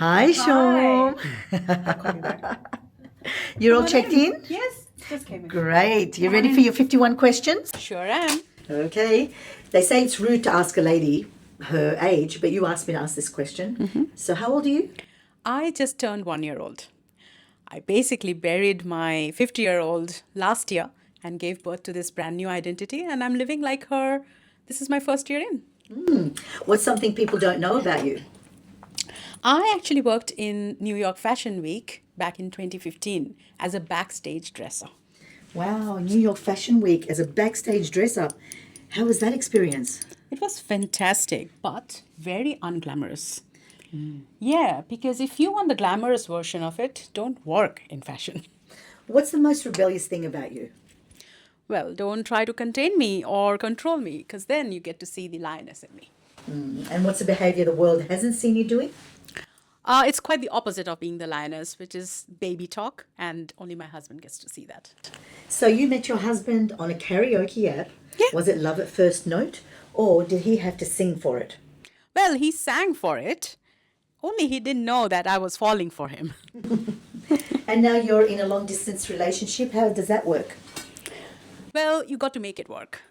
Hi, Shom. I'll call you back. You're all Come on checked in? Yes, just came in. Great. You Come ready on for in. your 51 questions? Sure am. Okay. They say it's rude to ask a lady her age, but you asked me to ask this question. So, how old are you? I just turned 1 year old. I basically buried my 50-year-old last year and gave birth to this brand new identity, and I'm living like her. This is my first year in. What's something people don't know about you? I actually worked in New York Fashion Week back in 2015 as a backstage dresser. Wow, New York Fashion Week as a backstage dress up. How was that experience? It was fantastic, but very unglamorous. Yeah, because if you want the glamorous version of it, don't work in fashion. What's the most rebellious thing about you? Well, don't try to contain me or control me, because then you get to see the lioness in me. And what's a behavior the world hasn't seen you doing? It's quite the opposite of being the lioness, which is baby talk, and only my husband gets to see that. So, you met your husband on a karaoke app. Yeah. Was it love at first note, or did he have to sing for it? Well, he sang for it, only he didn't know that I was falling for him. And now you're in a long distance relationship. How does that work? Well, you got to make it work.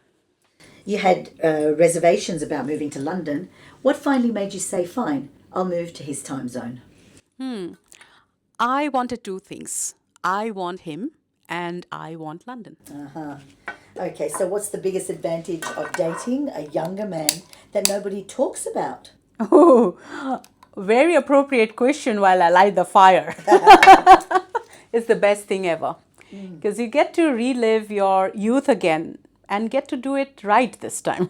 You had reservations about moving to London. What finally made you say, fine, I'll move to his time zone? I wanted two things. I want him, and I want London. Okay, so what's the biggest advantage of dating a younger man that nobody talks about? Oh, very appropriate question while I light the fire. It's the best thing ever. Because you get to relive your youth again and get to do it right this time.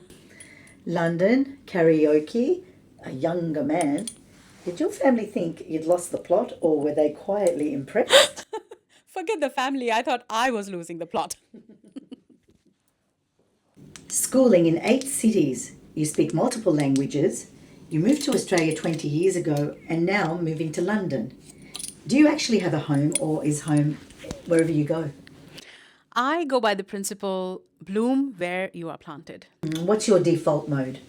London, karaoke, a younger man. Did your family think you'd lost the plot, or were they quietly impressed? Forget the family, I thought I was losing the plot. Schooling in 8 cities. You speak multiple languages. You moved to Australia 20 years ago and now moving to London. Do you actually have a home, or is home wherever you go? I go by the principle bloom where you are planted. What's your default mode?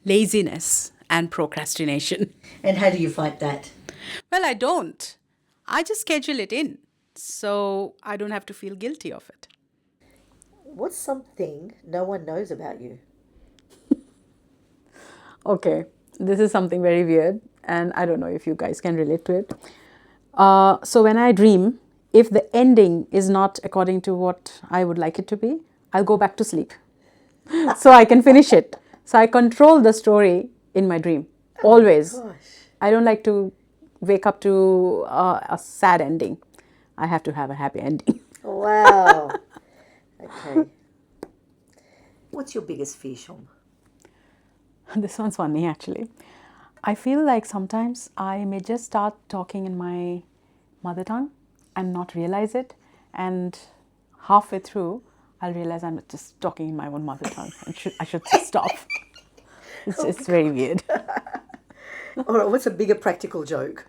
Laziness and procrastination. And how do you fight that? Well, I don't. I just schedule it in so I don't have to feel guilty of it. What's something no one knows about you? Okay, this is something very weird, and I don't know if you guys can relate to it. So when I dream, if the ending is not according to what I would like it to be, I'll go back to sleep so I can finish it. So I control the story in my dream, always. Gosh. I don't like to wake up to a sad ending. I have to have a happy ending. Wow. Okay. What's your biggest fear, Shom? This one's funny, actually. I feel like sometimes I may just start talking in my mother tongue and not realize it. And halfway through, I'll realize I'm just talking in my own mother tongue. And I should just stop. It's very weird. All right, what's a bigger practical joke?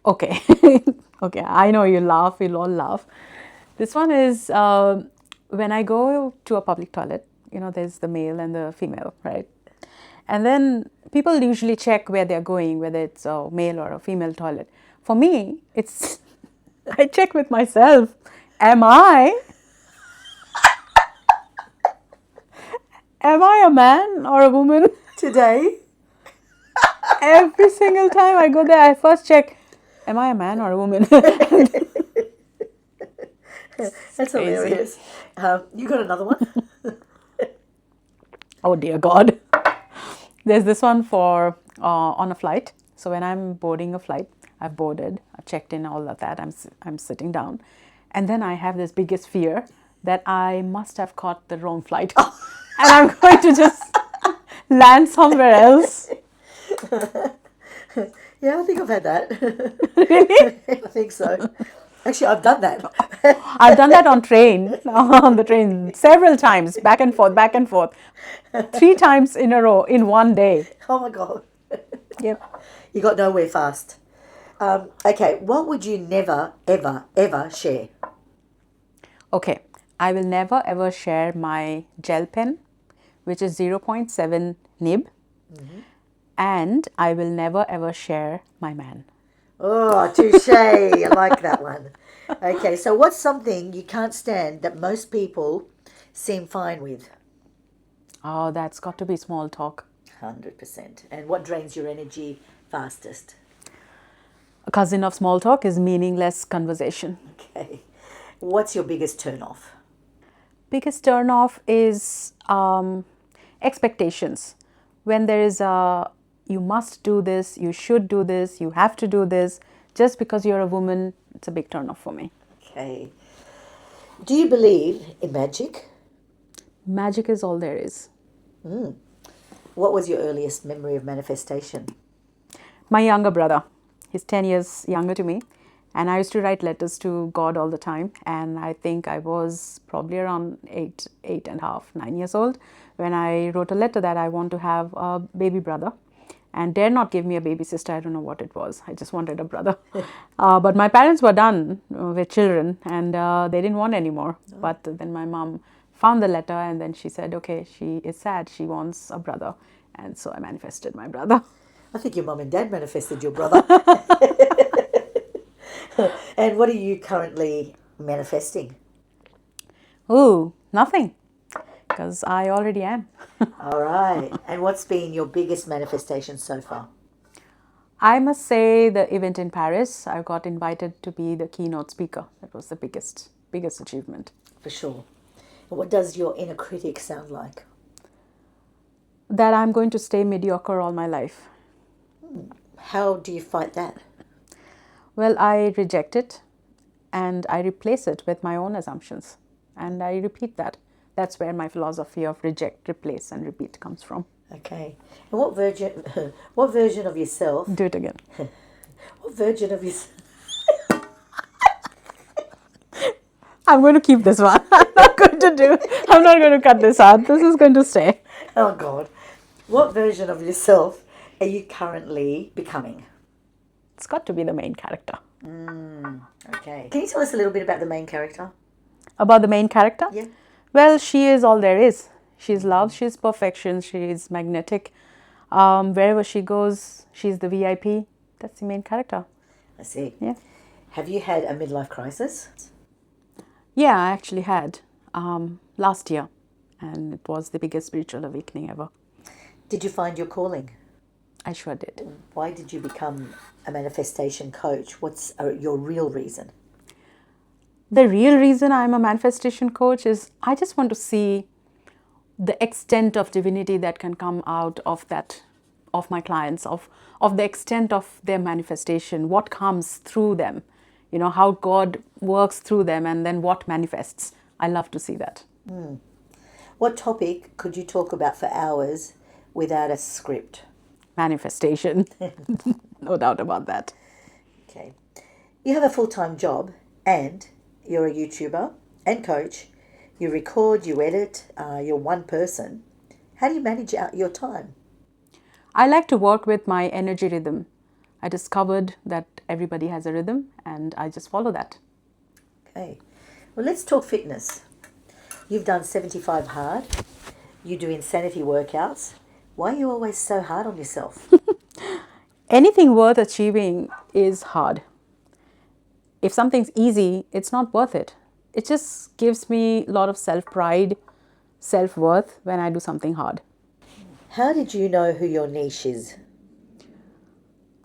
Okay. Okay, I know you laugh. You'll all laugh. This one is when I go to a public toilet, there's the male and the female, right? And then people usually check where they're going, whether it's a male or a female toilet. For me, it's I check with myself. Am I a man or a woman? Today? Every single time I go there, I first check, am I a man or a woman? That's hilarious. You got another one? Oh dear God. There's this one for on a flight. So when I'm boarding a flight, I've boarded, I've checked in, all of that. I'm sitting down, and then I have this biggest fear that I must have caught the wrong flight, and I'm going to just land somewhere else. Yeah, I think I've had that. Really? I think so. Actually, I've done that. I've done that on the train several times, back and forth, 3 times in a row in one day. Oh my God. Yep. You got nowhere fast. Okay, what would you never, ever, ever share? Okay, I will never ever share my gel pen, which is 0.7 nib. And I will never ever share my man. Oh, touche. I like that one. Okay, so what's something you can't stand that most people seem fine with? Oh, that's got to be small talk. 100%. And what drains your energy fastest? A cousin of small talk is meaningless conversation. Okay. What's your biggest turn off? Biggest turn off is expectations. When there is a you must do this, you should do this, you have to do this, just because you're a woman, it's a big turn off for me. Okay. Do you believe in magic? Magic is all there is. What was your earliest memory of manifestation? My younger brother, he's 10 years younger to me, and I used to write letters to God all the time. And I think I was probably around 8 and a half, 9 years old when I wrote a letter that I want to have a baby brother and dare not give me a baby sister. I don't know what it was. I just wanted a brother. But my parents were done with children, and they didn't want any more. But then my mom found the letter, and then she said, okay, she is sad. She wants a brother. And so I manifested my brother. I think your mum and dad manifested your brother. And what are you currently manifesting? Ooh, nothing, because I already am. All right. And what's been your biggest manifestation so far? I must say the event in Paris, I got invited to be the keynote speaker. That was the biggest achievement. For sure. And what does your inner critic sound like? That I'm going to stay mediocre all my life. How do you fight that? Well, I reject it and I replace it with my own assumptions. And I repeat that. That's where my philosophy of reject, replace, and repeat comes from. Okay. And what version of yourself? Do it again. What version of yourself? I'm going to keep this one. I'm not going to cut this out. This is going to stay. Oh God. What version of yourself are you currently becoming? It's got to be the main character. Okay. Can you tell us a little bit about the main character? About the main character? Yeah. Well, she is all there is. She's love, she's perfection, she's magnetic. Wherever she goes, she's the VIP. That's the main character. I see. Yeah. Have you had a midlife crisis? Yeah, I actually had last year, and it was the biggest spiritual awakening ever. Did you find your calling? I sure did. Why did you become a manifestation coach? What's your real reason? The real reason I'm a manifestation coach is I just want to see the extent of divinity that can come out of that, of my clients, of the extent of their manifestation, what comes through them, how God works through them, and then what manifests. I love to see that. What topic could you talk about for hours without a script? Manifestation. No doubt about that. Okay. You have a full-time job and you're a YouTuber and coach. You record, you edit, you're one person. How do you manage out your time? I like to work with my energy rhythm. I discovered that everybody has a rhythm and I just follow that. Okay. Well, let's talk fitness. You've done 75 hard. You do insanity workouts. Why are you always so hard on yourself? Anything worth achieving is hard. If something's easy, it's not worth it. It just gives me a lot of self-pride, self-worth when I do something hard. How did you know who your niche is?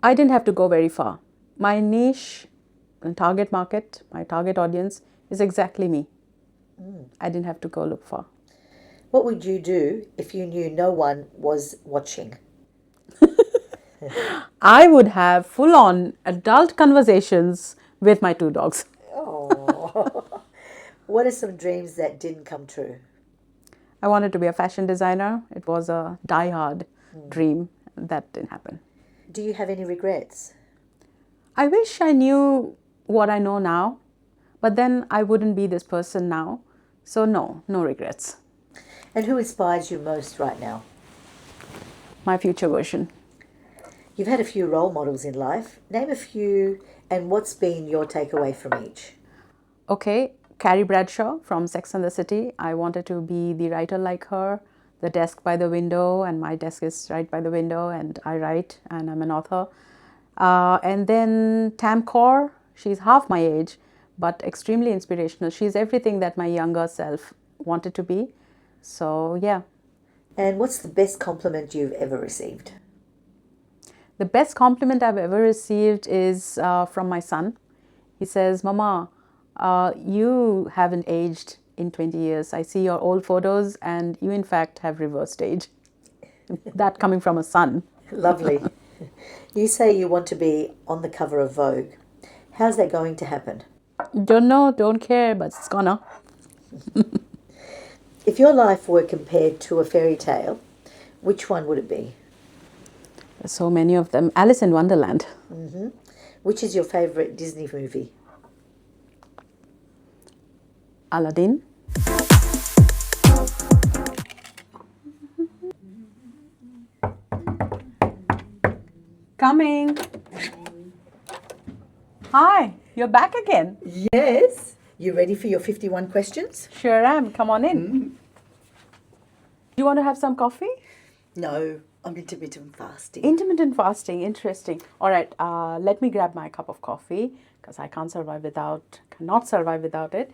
I didn't have to go very far. My niche, target market, my target audience is exactly me. I didn't have to go look far. What would you do if you knew no one was watching? I would have full-on adult conversations with my 2 dogs. Oh. What are some dreams that didn't come true? I wanted to be a fashion designer. It was a die-hard dream. That didn't happen. Do you have any regrets? I wish I knew what I know now, but then I wouldn't be this person now. So no regrets. And who inspires you most right now? My future version. You've had a few role models in life. Name a few and what's been your takeaway from each? Okay, Carrie Bradshaw from Sex and the City. I wanted to be the writer like her, the desk by the window, and my desk is right by the window, and I write, and I'm an author. And then Tam Kaur, she's half my age, but extremely inspirational. She's everything that my younger self wanted to be. So, yeah. And what's the best compliment you've ever received? The best compliment I've ever received is from my son. He says, Mama, you haven't aged in 20 years. I see your old photos and you in fact have reversed age. That coming from a son. Lovely. You say you want to be on the cover of Vogue. How's that going to happen? Don't know, don't care, but it's gonna. If your life were compared to a fairy tale, which one would it be? There's so many of them. Alice in Wonderland. Which is your favourite Disney movie? Aladdin. Coming. Hi, you're back again. Yes. You ready for your 51 questions? Sure am. Come on in. Do you want to have some coffee? No, I'm intermittent fasting. Intermittent fasting, interesting. All right, let me grab my cup of coffee because I cannot survive without it.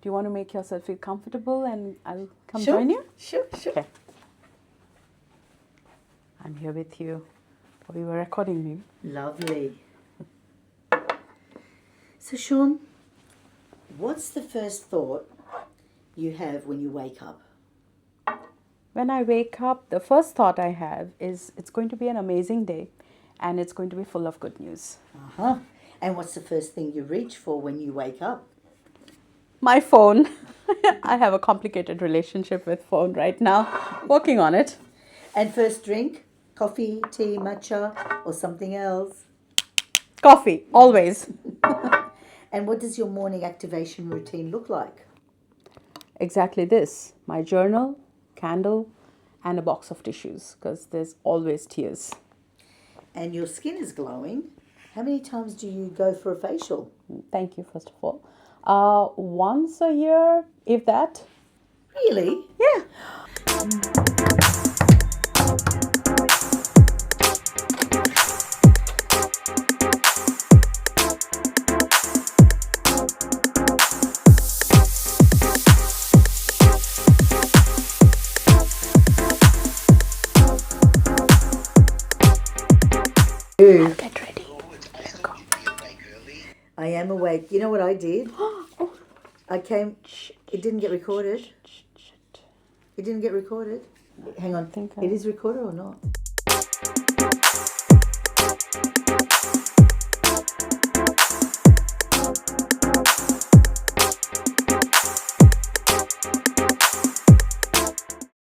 Do you want to make yourself feel comfortable and I'll come join you? Sure. Okay. I'm here with you. We were recording me. Lovely. So, Shom, what's the first thought you have when you wake up? When I wake up, the first thought I have is it's going to be an amazing day and it's going to be full of good news. And what's the first thing you reach for when you wake up? My phone. I have a complicated relationship with phone right now. Working on it. And first drink? Coffee, tea, matcha, or something else? Coffee, always. And what does your morning activation routine look like? Exactly this. My journal, candle, and a box of tissues because there's always tears. And your skin is glowing. How many times do you go for a facial? Thank you, first of all. Once a year, if that. Really? Yeah. Get ready. Let's go. I am awake. You know what I did? I came. It didn't get recorded. It didn't get recorded. Hang on. think It is recorded or not?